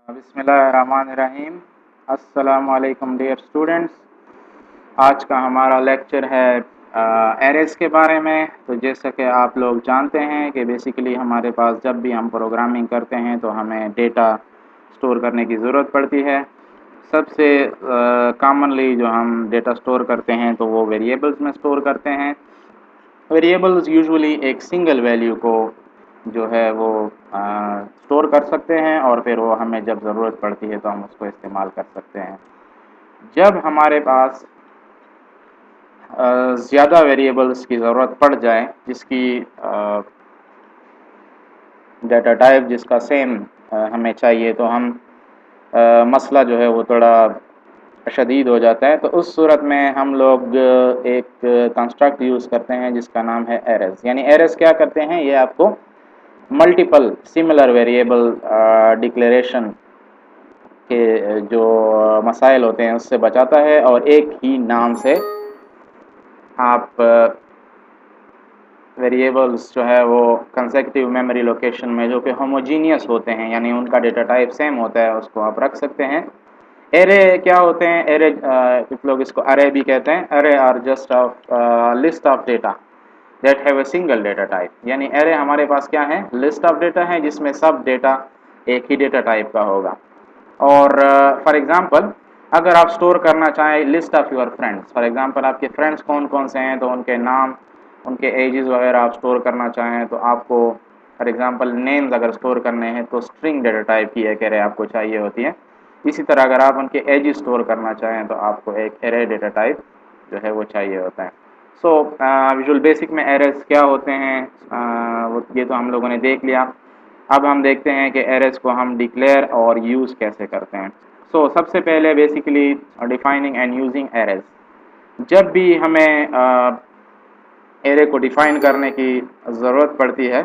बिस्मिल्लाहिर्रहमानिर्रहीम। अस्सलाम वालेकुम डियर स्टूडेंट्स। आज का हमारा लेक्चर है एरेज़ के बारे में। तो जैसा कि आप लोग जानते हैं कि बेसिकली हमारे पास जब भी हम प्रोग्रामिंग करते हैं तो हमें डेटा स्टोर करने की ज़रूरत पड़ती है। सबसे कॉमनली जो हम डेटा स्टोर करते हैं तो वो वेरिएबल्स में स्टोर करते हैं। वेरिएबल्स यूजुअली एक सिंगल वैल्यू को जो है वो स्टोर कर सकते हैं और फिर वो हमें जब ज़रूरत पड़ती है तो हम उसको इस्तेमाल कर सकते हैं। जब हमारे पास ज़्यादा वेरिएबल्स की ज़रूरत पड़ जाए जिसकी डाटा टाइप जिसका सेम हमें चाहिए तो हम मसला जो है वो थोड़ा शदीद हो जाता है। तो उस सूरत में हम लोग एक कंस्ट्रक्ट यूज़ करते हैं जिसका नाम है एरेज़। यानी एरेज़ क्या करते हैं, ये आपको मल्टीपल सिमिलर वेरिएबल डिक्लेरेशन के जो मसाइल होते हैं उससे बचाता है और एक ही नाम से आप वेरिएबल्स जो है वो कंसेक्यूटिव मेमोरी लोकेशन में जो कि होमोजीनियस होते हैं यानी उनका डेटा टाइप सेम होता है उसको आप रख सकते हैं। एरे क्या होते हैं? एरे कुछ लोग इसको अरे भी कहते हैं। Array are just of list of data that have a single data type. यानी एरे हमारे पास क्या है? लिस्ट ऑफ डेटा है जिसमें सब डेटा एक ही डेटा टाइप का होगा। और फॉर एग्जांपल अगर आप स्टोर करना चाहें list of your friends, for example आपके फ्रेंड्स कौन कौन से हैं तो उनके नाम, उनके एजेस वगैरह आप स्टोर करना चाहें तो आपको फॉर एग्जांपल नेम्स अगर स्टोर करने हैं तो स्ट्रिंग डेटा टाइप की एक एरे आपको चाहिए होती है। इसी तरह अगर आप उनके एजेस स्टोर करना चाहें तो आपको एक एरे डेटा टाइप जो है वो चाहिए होता है। सो विजुअल बेसिक में एरेज क्या होते हैं वो ये तो हम लोगों ने देख लिया। अब हम देखते हैं कि एरेज को हम डिक्लेयर और यूज़ कैसे करते हैं। सो सबसे पहले basically defining and using arrays. जब भी हमें एरे को डिफाइन करने की ज़रूरत पड़ती है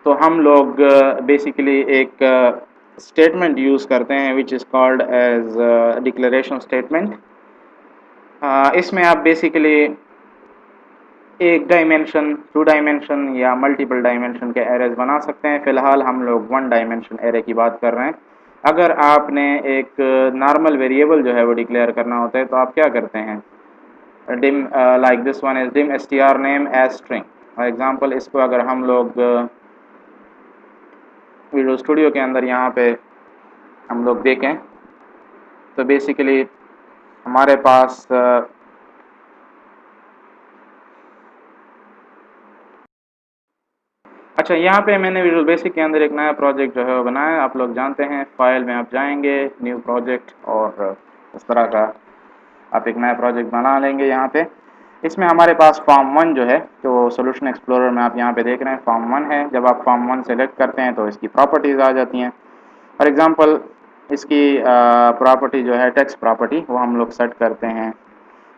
तो हम लोग बेसिकली एक स्टेटमेंट यूज़ करते हैं which is called as declaration statement. इसमें आप बेसिकली एक डायमेंशन, टू डायमेंशन या मल्टीपल डायमेंशन के एरेज बना सकते हैं। फ़िलहाल हम लोग वन डायमेंशन एरे की बात कर रहे हैं। अगर आपने एक नॉर्मल वेरिएबल जो है वो डिक्लेयर करना होता है तो आप क्या करते हैं? Dim like this one is dim str name as string. For example इसको अगर हम लोग विजुअल स्टूडियो के अंदर यहाँ पे हम लोग देखें तो बेसिकली हमारे पास अच्छा, यहाँ पे मैंने विजुअल बेसिक के अंदर एक नया प्रोजेक्ट जो है वो बनाया है। आप लोग जानते हैं फाइल में आप जाएंगे, न्यू प्रोजेक्ट, और इस तरह का आप एक नया प्रोजेक्ट बना लेंगे। यहाँ पे इसमें हमारे पास फॉर्म 1 जो है तो सोल्यूशन एक्सप्लोरर में आप यहाँ पे देख रहे हैं फॉर्म 1 है। जब आप फॉर्म 1 सेलेक्ट करते हैं तो इसकी प्रॉपर्टीज़ आ जाती हैं। फॉर एग्जांपल इसकी प्रॉपर्टी जो है टेक्स्ट प्रॉपर्टी वो हम लोग सेट करते हैं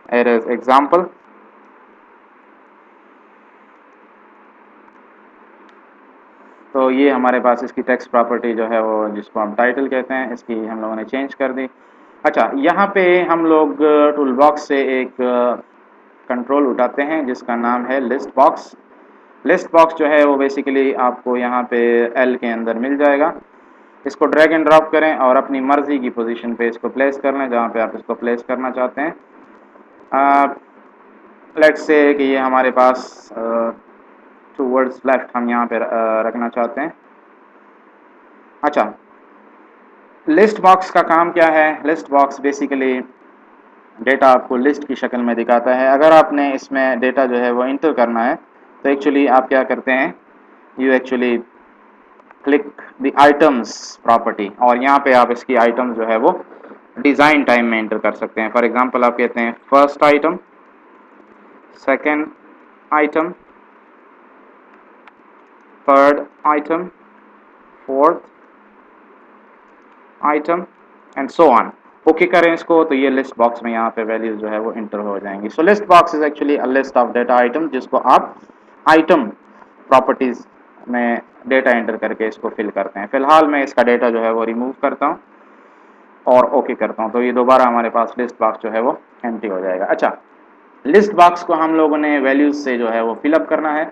एज एग्जांपल। तो ये हमारे पास इसकी टेक्स्ट प्रॉपर्टी जो है वो जिसको हम टाइटल कहते हैं, इसकी हम लोगों ने चेंज कर दी। अच्छा, यहाँ पे हम लोग टूल बॉक्स से एक कंट्रोल उठाते हैं जिसका नाम है लिस्ट बॉक्स। लिस्ट बॉक्स जो है वो बेसिकली आपको यहाँ पे एल के अंदर मिल जाएगा। इसको ड्रैग एंड ड्रॉप करें और अपनी मर्ज़ी की पोजीशन पे इसको प्लेस कर लें जहाँ पे आप इसको प्लेस करना चाहते हैं। लेट्स से कि ये हमारे पास टूवर्ड्स लेफ्ट हम यहाँ पे रखना चाहते हैं। अच्छा, लिस्ट बॉक्स का काम क्या है? लिस्ट बॉक्स बेसिकली डेटा आपको लिस्ट की शक्ल में दिखाता है। अगर आपने इसमें डेटा जो है वो इंटर करना है तो एक्चुअली आप क्या करते हैं, you actually click the items property और यहाँ पे आप इसकी आइटम्स जो है वो डिज़ाइन टाइम में इंटर कर सकते हैं। फॉर एग्जांपल आप कहते हैं first item, second item, third item, fourth item and so on. Okay करें इसको तो ये लिस्ट बॉक्स में यहाँ पे वैल्यूज जो है वो इंटर हो जाएंगी। So list box is actually a list of data item जिसको आप आइटम प्रॉपर्टीज में डेटा एंटर करके इसको फिल करते हैं। फिलहाल मैं इसका डेटा जो है वो रिमूव करता हूँ और ओके करता हूँ तो ये दोबारा हमारे पास लिस्ट बॉक्स जो है वो एम्प्टी हो जाएगा। अच्छा, लिस्ट बॉक्स को हम लोगों ने वैल्यूज से जो है वो फिलअप करना है।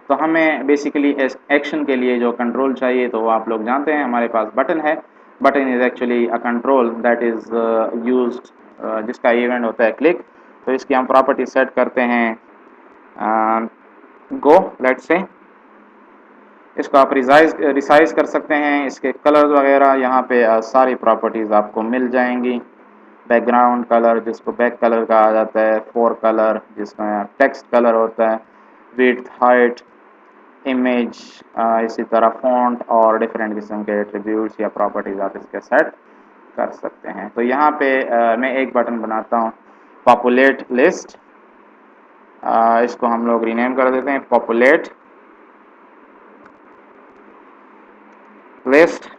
तो हमें बेसिकली एक्शन के लिए जो कंट्रोल चाहिए तो वो आप लोग जानते हैं, हमारे पास बटन है। Button is actually a control that is used, जिसका इवेंट होता है क्लिक। तो इसकी हम प्रॉपर्टी सेट करते हैं गो, लेट्स से। इसको आप रिसाइज कर सकते हैं, इसके कलर्स वगैरह यहाँ पे सारी प्रॉपर्टीज़ आपको मिल जाएंगी। बैकग्राउंड कलर जिसको बैक कलर कहा जाता है, फोर कलर जिसमें टेक्स्ट कलर होता है, विड्थ, हाइट, इमेज, इसी तरह फॉन्ट और डिफरेंट किस्म के एट्रीब्यूट्स या प्रॉपर्टीज़ आप इसके सेट कर सकते हैं। तो यहाँ पे मैं एक बटन बनाता हूँ, पॉपुलेट लिस्ट। इसको हम लोग रीनेम कर देते हैं पॉपुलेट लिस्ट।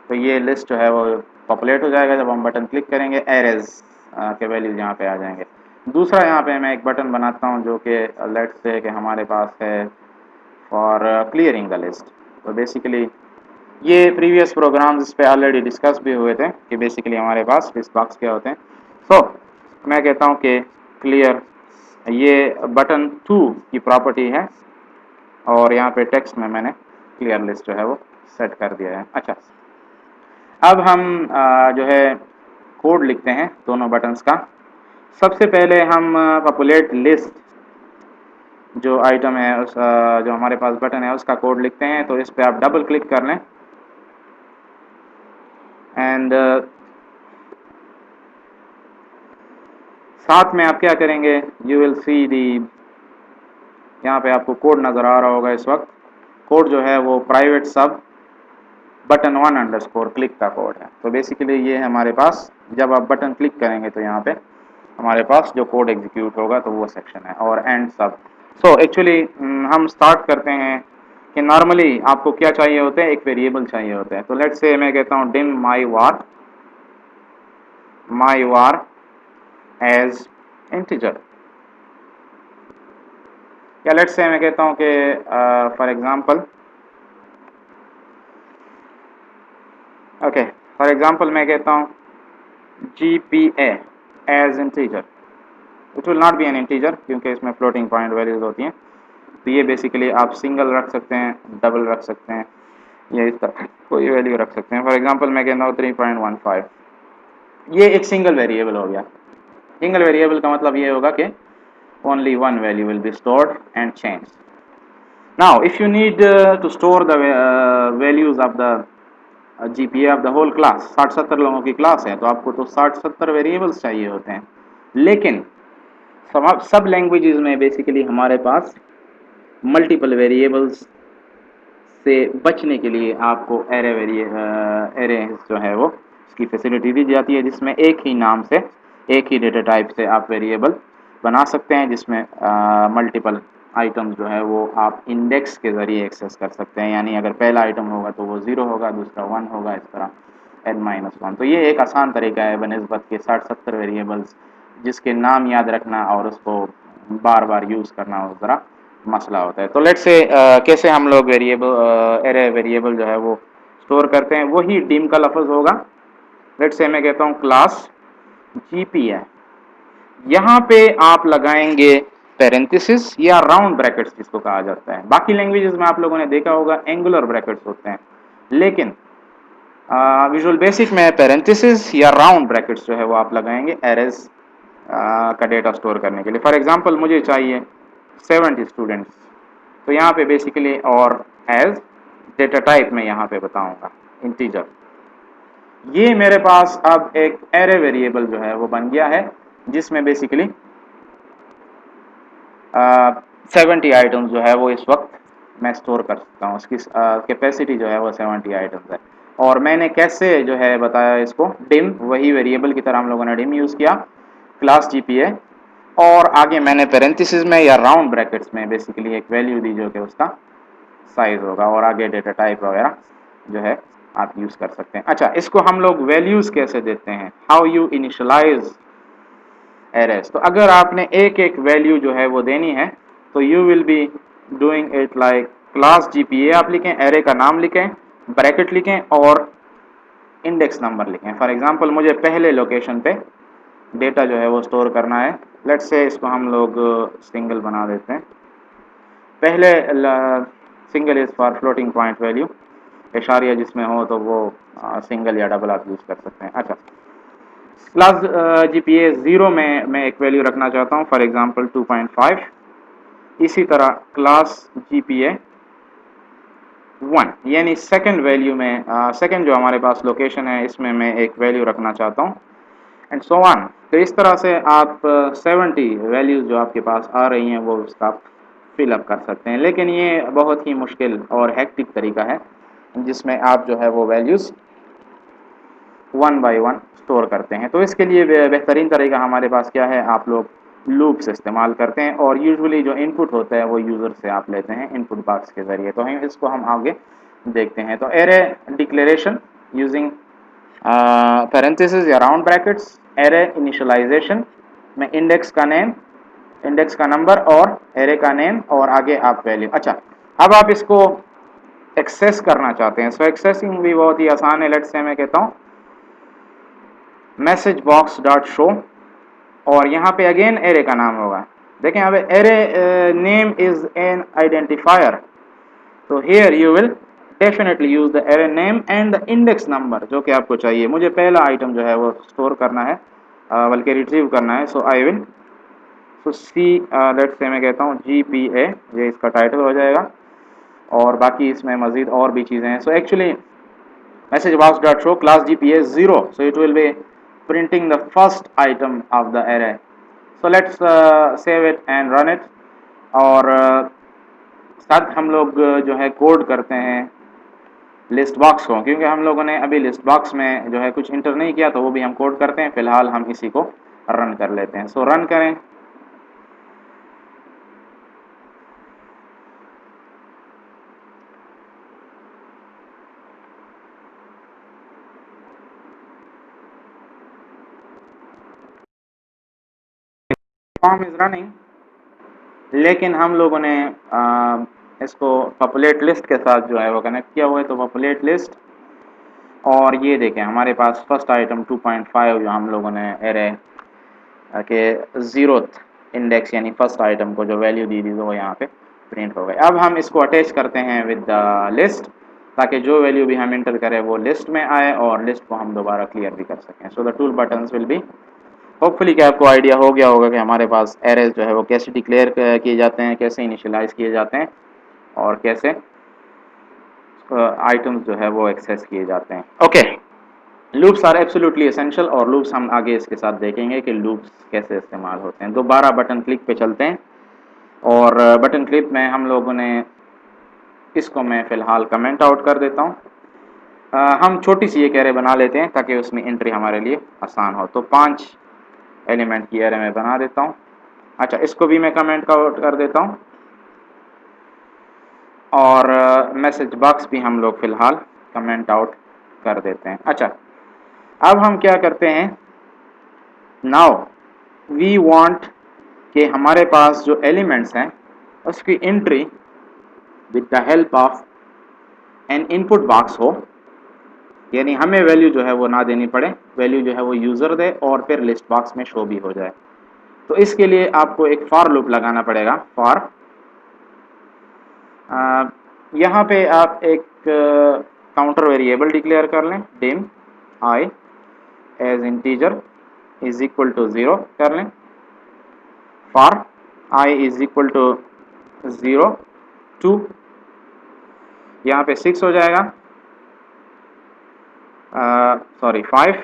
तो ये लिस्ट जो है वो पॉपुलेट हो जाएगा जब हम बटन क्लिक करेंगे, एरेज के वैल्यूज यहाँ पे आ जाएंगे। दूसरा यहाँ पे मैं एक बटन बनाता हूँ जो कि लेट्स से कि हमारे पास है फॉर क्लियरिंग द लिस्ट। तो बेसिकली ये प्रीवियस प्रोग्राम्स इस पे ऑलरेडी डिस्कस भी हुए थे कि बेसिकली हमारे पास लिस्ट बॉक्स क्या होते हैं। सो मैं कहता हूँ कि क्लियर, ये बटन 2 की प्रॉपर्टी है और यहाँ पे टेक्स्ट में मैंने क्लियर लिस्ट जो है वो सेट कर दिया है। अच्छा, अब हम जो है कोड लिखते हैं दोनों बटन्स का। सबसे पहले हम पॉपुलेट लिस्ट जो आइटम है उस जो हमारे पास बटन है उसका कोड लिखते हैं। तो इस पे आप डबल क्लिक कर लें एंड साथ में आप क्या करेंगे, यू विल सी दी, यहाँ पे आपको कोड नज़र आ रहा होगा इस वक्त। कोड जो है वो प्राइवेट सब बटन 1 अंडरस्कोर क्लिक का कोड है। तो बेसिकली ये हमारे पास जब आप बटन क्लिक करेंगे तो यहाँ पे हमारे पास जो कोड एग्जीक्यूट होगा तो वो सेक्शन है, और एंड सब। सो एक्चुअली हम स्टार्ट करते हैं कि नॉर्मली आपको क्या चाहिए होता है, एक वेरिएबल चाहिए होता है। तो लेट्स से मैं कहता हूँ डिम माई वार एज इंटीजर, या लेट्स से मैं कहता हूँ कि फॉर एग्जांपल फॉर एग्जांपल मैं कहता हूँ GPA as integer. It will not be an integer क्योंकि इसमें फ्लोटिंग पॉइंट वैल्यूज होती हैं। तो ये बेसिकली आप सिंगल रख सकते हैं, डबल रख सकते हैं, या इस तरह कोई वैल्यू रख सकते हैं। फॉर एग्जांपल मैं कहता हूँ 3.15। ये एक सिंगल वेरिएबल हो गया। सिंगल वेरिएबल का मतलब ये होगा कि only one value will be stored and changed. Now if you need to store the values of the GPA of the whole class, 60-70 लोगों की क्लास है तो आपको तो 60-70 वेरिएबल्स चाहिए होते हैं। लेकिन सब लैंग्वेजेस में बेसिकली हमारे पास मल्टीपल वेरिएबल्स से बचने के लिए आपको एरे जो है वो इसकी फैसिलिटी दी जाती है, जिसमें एक ही नाम से एक ही डेटा टाइप से आप वेरिएबल बना सकते हैं, जिसमें मल्टीपल आइटम्स जो है वो आप इंडेक्स के ज़रिए एक्सेस कर सकते हैं। यानी अगर पहला आइटम होगा तो वो 0 होगा, दूसरा 1 होगा, इस तरह n-1। तो ये एक आसान तरीका है बनिस्बत के 60-70 वेरिएबल्स जिसके नाम याद रखना और उसको बार बार यूज़ करना उस ज़रा मसला होता है। तो लेट्स से कैसे हम लोग एरे वेरिएबल जो है वो स्टोर करते हैं, वही डिम का लफ्ज़ होगा। लेट्स से मैं कहता हूँ क्लास GPA, यहाँ पे आप लगाएंगे पैरेंथेसिस या राउंड ब्रैकेट्स जिसको कहा जाता है। बाकी लैंग्वेजेस में आप लोगों ने देखा होगा एंगुलर ब्रैकेट्स होते हैं, लेकिन विजुअल बेसिक में पैरेंथेसिस या राउंड ब्रैकेट्स जो है वो आप लगाएंगे एरेज का डेटा स्टोर करने के लिए। फॉर एग्जांपल मुझे चाहिए 70 स्टूडेंट्स, तो यहाँ पे बेसिकली और एज डेटा टाइप में यहाँ पे बताऊंगा इंटीजर। ये मेरे पास अब एक एरे वेरिएबल जो है वो बन गया है जिसमें बेसिकली 70 आइटम्स जो है वो इस वक्त मैं स्टोर कर सकता हूँ। उसकी कैपेसिटी जो है वो 70 आइटम्स है। और मैंने कैसे जो है बताया इसको, डिम, वही वेरिएबल की तरह हम लोगों ने डिम यूज़ किया, क्लास GPA, और आगे मैंने पैरेंथेसिस में या राउंड ब्रैकेट्स में बेसिकली एक वैल्यू दी जो कि उसका साइज होगा, और आगे डेटा टाइप वगैरह जो है आप यूज़ कर सकते हैं। अच्छा, इसको हम लोग वैल्यूज़ कैसे देते हैं, हाउ यू इनिशियलाइज एरेज। तो अगर आपने एक एक वैल्यू जो है वो देनी है तो you will be doing it like class GPA आप लिखें, एरे का नाम लिखें, ब्रैकेट लिखें और इंडेक्स नंबर लिखें। फॉर एग्जांपल मुझे पहले लोकेशन पे डेटा जो है वो स्टोर करना है। लेट्स से इसको हम लोग सिंगल बना देते हैं। पहले single is for floating point value, इशारिया जिसमें हो तो वो सिंगल या डबल आप यूज़ कर सकते हैं। अच्छा, क्लास जीपीए 0 में मैं एक वैल्यू रखना चाहता हूँ, फॉर एग्जांपल 2.5। इसी तरह क्लास जीपीए 1 यानी सेकंड वैल्यू में सेकंड जो हमारे पास लोकेशन है इसमें मैं एक वैल्यू रखना चाहता हूँ, एंड सो ऑन। तो इस तरह से आप 70 वैल्यूज़ जो आपके पास आ रही हैं वो उसका फिल अप कर सकते हैं। लेकिन ये बहुत ही मुश्किल और हेक्टिक तरीका है जिसमें आप जो है वो values one by one store करते हैं। तो इसके लिए बेहतरीन तरीका हमारे पास क्या है, आप लोग लूप्स इस्तेमाल करते हैं और यूजुअली जो इनपुट होता है वो यूज़र से आप लेते हैं इनपुट बॉक्स के ज़रिए। तो हम इसको हम आगे देखते हैं। तो एरे डिक्लेरेशन यूजिंग पैरेंथेसिस या राउंड ब्रैकेट्स, एरे इनिशियलाइजेशन में इंडेक्स का नेम, इंडेक्स का नंबर और एरे का नेम और आगे आप वैल्यू। अच्छा, अब आप इसको एक्सेस करना चाहते हैं। सो एक्सेसिंग भी बहुत ही आसान है। लेट्स से मैं कहता हूँ मैसेज बॉक्स डॉट शो और यहाँ पे अगेन एरे का नाम होगा। देखें अब array name is an identifier, तो here you will definitely use the array name and the index number जो कि आपको चाहिए। मुझे पहला आइटम जो है वो स्टोर करना है, बल्कि रिट्रीव करना है। सो I will so see let's say मैं कहता हूँ GPA, ये इसका टाइटल हो जाएगा और बाकी इसमें मजीद और भी चीज़ें हैं। So actually message box dot show class GPA 0, so it will be printing the first item of the array. So let's save it and run it। और साथ हम लोग जो है कोड करते हैं लिस्ट बॉक्स को, क्योंकि हम लोगों ने अभी लिस्ट बॉक्स में जो है कुछ इंटर नहीं किया तो वो भी हम कोड करते हैं। फिलहाल हम इसी को रन कर लेते हैं। सो रन करें। फॉर्म इज रनिंग, लेकिन हम लोगों ने इसको पॉपुलेट लिस्ट के साथ जो है वो कनेक्ट किया हुआ है। तो पॉपुलेट लिस्ट और ये देखें हमारे पास फर्स्ट आइटम 2.5 जो हम लोगों ने एरे के 0th इंडेक्स यानी फर्स्ट आइटम को जो वैल्यू दी थी वो यहाँ पे प्रिंट हो गई। अब हम इसको अटैच करते हैं विद द लिस्ट, ताकि जो वैल्यू भी हम इंटर करें वो लिस्ट में आए और लिस्ट को हम दोबारा क्लियर भी कर सकें। So the tool buttons will be, hopefully कि आपको आइडिया हो गया होगा कि हमारे पास एरेज जो है वो कैसे डिक्लेयर किए जाते हैं, कैसे इनिशियलाइज किए जाते हैं और कैसे आइटम्स जो है वो एक्सेस किए जाते हैं। Okay, loops are absolutely essential और लूप्स हम आगे इसके साथ देखेंगे कि लूप्स कैसे इस्तेमाल होते हैं। दोबारा बटन क्लिक पे चलते हैं और बटन क्लिक में हम लोगों ने इसको मैं फ़िलहाल कमेंट आउट कर देता हूँ। हम छोटी सी एक एरे बना लेते हैं ताकि उसमें एंट्री हमारे लिए आसान हो। तो 5 एलिमेंट की एरे मैं बना देता हूँ। अच्छा, इसको भी मैं कमेंट आउट कर देता हूँ और मैसेज बॉक्स भी हम लोग फ़िलहाल कमेंट आउट कर देते हैं। अच्छा, अब हम क्या करते हैं, नाउ वी वांट कि हमारे पास जो एलिमेंट्स हैं उसकी entry with the help of N input box हो, यानी हमें वैल्यू जो है वो ना देनी पड़े, वैल्यू जो है वो यूज़र दे और फिर लिस्ट बॉक्स में शो भी हो जाए। तो इसके लिए आपको एक फॉर लूप लगाना पड़ेगा। फॉर यहाँ पे आप एक काउंटर वेरिएबल डिक्लेयर कर लें, dim I as integer is equal to 0 कर लें। For I is equal to 0 2, यहाँ पे 6 हो जाएगा, सॉरी 5,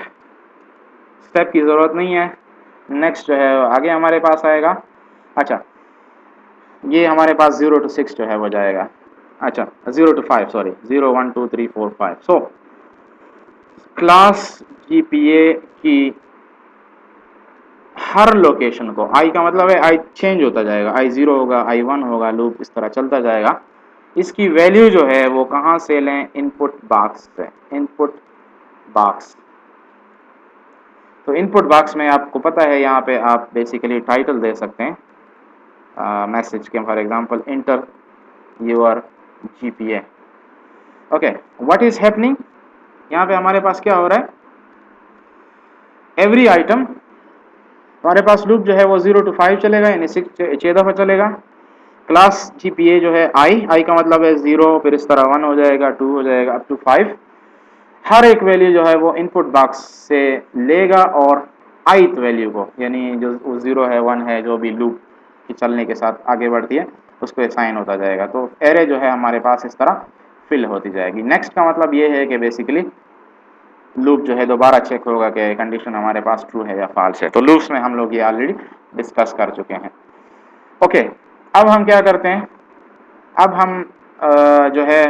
स्टेप की ज़रूरत नहीं है। नेक्स्ट जो है आगे हमारे पास आएगा। अच्छा, ये हमारे पास 0 to 6 जो है वो जाएगा। अच्छा, 0 to 5, sorry 0 1 2 3 4 5। So class GPA की हर लोकेशन को, आई का मतलब है आई चेंज होता जाएगा, आई 0 होगा, आई 1 होगा, लूप इस तरह चलता जाएगा। इसकी वैल्यू जो है वो कहाँ से लें, इनपुट बॉक्स से। इनपुट बॉक्स, तो इनपुट बॉक्स में आपको पता है यहाँ पे आप बेसिकली टाइटल दे सकते हैं मैसेज के, for example inter your GPA. Okay, what is happening, यहाँ पे हमारे पास क्या हो रहा है, एवरी आइटम हमारे पास लूप जो है वो 0 to 5 चलेगा, यानी 6 दफ़ा चलेगा। क्लास GPA जो है आई का मतलब है 0, फिर इस तरह 1 हो जाएगा, 2 हो जाएगा, अप टू 5। हर एक वैल्यू जो है वो इनपुट बॉक्स से लेगा और ith वैल्यू को, यानी जो 0 है 1 है, जो भी लूप की चलने के साथ आगे बढ़ती है उसको असाइन होता जाएगा। तो एरे जो है हमारे पास इस तरह फिल होती जाएगी। नेक्स्ट का मतलब ये है कि बेसिकली लूप जो है दोबारा चेक होगा कि कंडीशन हमारे पास ट्रू है या फॉल्स है। तो लूप्स में हम लोग ये ऑलरेडी डिस्कस कर चुके हैं। ओके, अब हम क्या करते हैं, अब हम जो है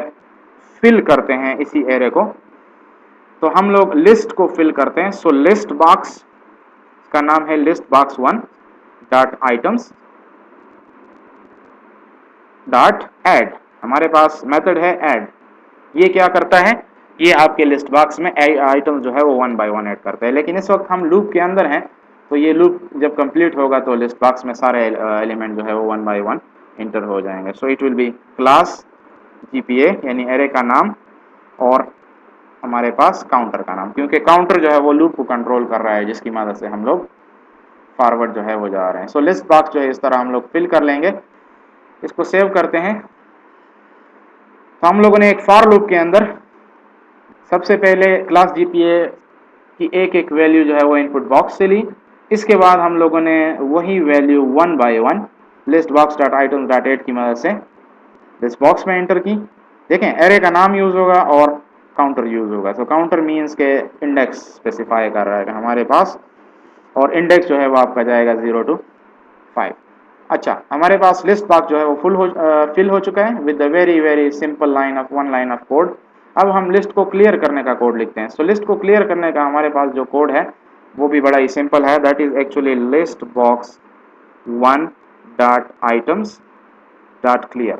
फिल करते हैं इसी एरे को। तो हम लोग लिस्ट को फिल करते हैं। सो लिस्ट बॉक्स का नाम है list box 1 dot items dot add. हमारे पास मेथड है ऐड। ये क्या करता है, ये आपके लिस्ट बॉक्स में आइटम जो है वो 1 बाय 1 ऐड करता है। लेकिन इस वक्त हम लूप के अंदर हैं, तो ये लूप जब कंप्लीट होगा तो लिस्ट बॉक्स में सारे एलिमेंट जो है वो 1 बाय 1 इंटर हो जाएंगे। सो it will be class GPA यानी एरे का नाम और हमारे पास काउंटर का नाम, क्योंकि काउंटर जो है वो लूप को कंट्रोल कर रहा है जिसकी मदद से हम लोग फॉरवर्ड जो है वो जा रहे हैं। सो लिस्ट बॉक्स जो है इस तरह हम लोग फिल कर लेंगे। इसको सेव करते हैं। तो हम लोगों ने एक फॉर लूप के अंदर सबसे पहले क्लास GPA की एक एक वैल्यू जो है वो इनपुट बॉक्स से ली। इसके बाद हम लोगों ने वही value 1 by 1 list box dot items dot add की मदद से लिस्ट बॉक्स में एंटर की। देखें, एरे का नाम यूज होगा और काउंटर यूज होगा। तो काउंटर मीन्स के इंडेक्स स्पेसिफाई कर रहा है कि हमारे पास, और इंडेक्स जो है वो आपका जाएगा 0 to 5। अच्छा, हमारे पास लिस्ट बॉक्स जो है वो फिल हो चुका है with the very very simple line of one line of code. अब हम लिस्ट को क्लियर करने का कोड लिखते हैं। सो लिस्ट को क्लियर करने का हमारे पास जो कोड है वो भी बड़ा ही सिंपल है। That is actually list box 1 dot items dot clear.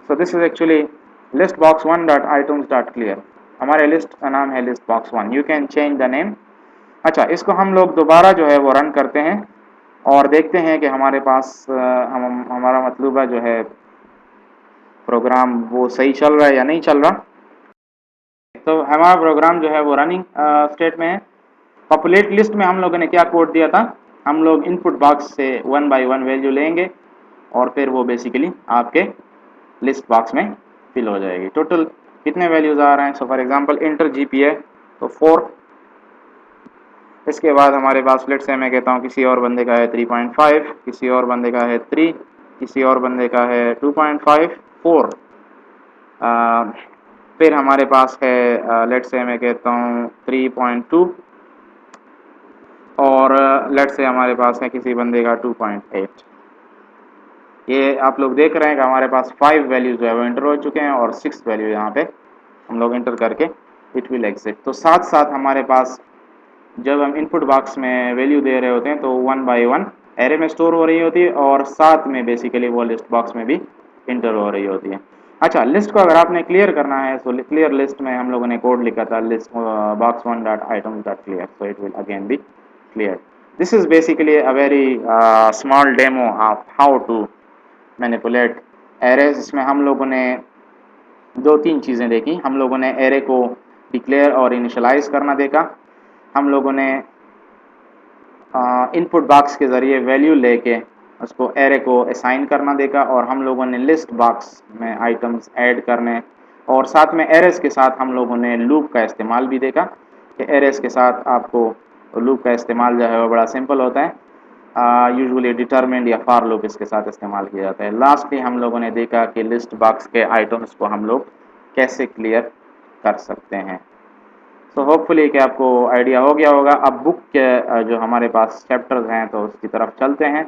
So this is actually list box 1 dot items dot clear. हमारे लिस्ट का नाम है list box 1। You can change the name. अच्छा, इसको हम लोग दोबारा जो है वो रन करते हैं और देखते हैं कि हमारे पास हमारा मतलूबा जो है प्रोग्राम वो सही चल रहा है या नहीं चल रहा। तो हमारा प्रोग्राम जो है वो रनिंग स्टेट में है। पॉपुलेट लिस्ट में हम लोगों ने क्या कोड दिया था, हम लोग इनपुट बॉक्स से 1 बाय 1 वैल्यू लेंगे और फिर वो बेसिकली आपके लिस्ट बॉक्स में फिल हो जाएगी। टोटल कितने वैल्यूज आ रहे हैं। So for example inter GPA तो 4। इसके बाद हमारे पास लेट से मैं कहता हूँ किसी और बंदे का है 3.5, किसी और बंदे का है 3, किसी और बंदे का है 2.5, 4। फिर हमारे पास है लेट से मैं कहता हूँ 3.2 और लेट से हमारे पास है किसी बंदे का 2.8। ये आप लोग देख रहे हैं कि हमारे पास 5 वैल्यूज जो है वो इंटर हो चुके हैं और 6 वैल्यू यहाँ पे हम लोग इंटर करके इट विल एग्जिट। तो साथ साथ हमारे पास जब हम इनपुट बॉक्स में वैल्यू दे रहे होते हैं तो 1 बाय 1 एरे में स्टोर हो रही होती है और साथ में बेसिकली वो लिस्ट बॉक्स में भी इंटर हो रही होती है। अच्छा, लिस्ट को अगर आपने क्लियर करना है तो क्लियर लिस्ट में हम लोगों ने कोड लिखा था list box 1 dot items dot clear. So it will again be clear. This is basically a very small demo of how to manipulate arrays. इसमें हम लोगों ने 2-3 चीज़ें देखी। हम लोगों ने एरे को डिक्लेयर और इनिशियलाइज करना देखा। हम लोगों ने इनपुट बॉक्स के ज़रिए वैल्यू लेके उसको एरे को असाइन करना देखा, और हम लोगों ने लिस्ट बॉक्स में आइटम्स ऐड करने और साथ में एरेस के साथ हम लोगों ने लूप का इस्तेमाल भी देखा कि एरेस के साथ आपको लूप का इस्तेमाल जो है वो बड़ा सिंपल होता है। यूजुअली डिटरमिन्ड या फॉर लूप इसके साथ इस्तेमाल किया जाता है। लास्टली हम लोगों ने देखा कि लिस्ट बॉक्स के आइटम्स को हम लोग कैसे क्लियर कर सकते हैं। तो होपफुली कि आपको आइडिया हो गया होगा। अब बुक के जो हमारे पास चैप्टर्स हैं तो उसकी तरफ चलते हैं।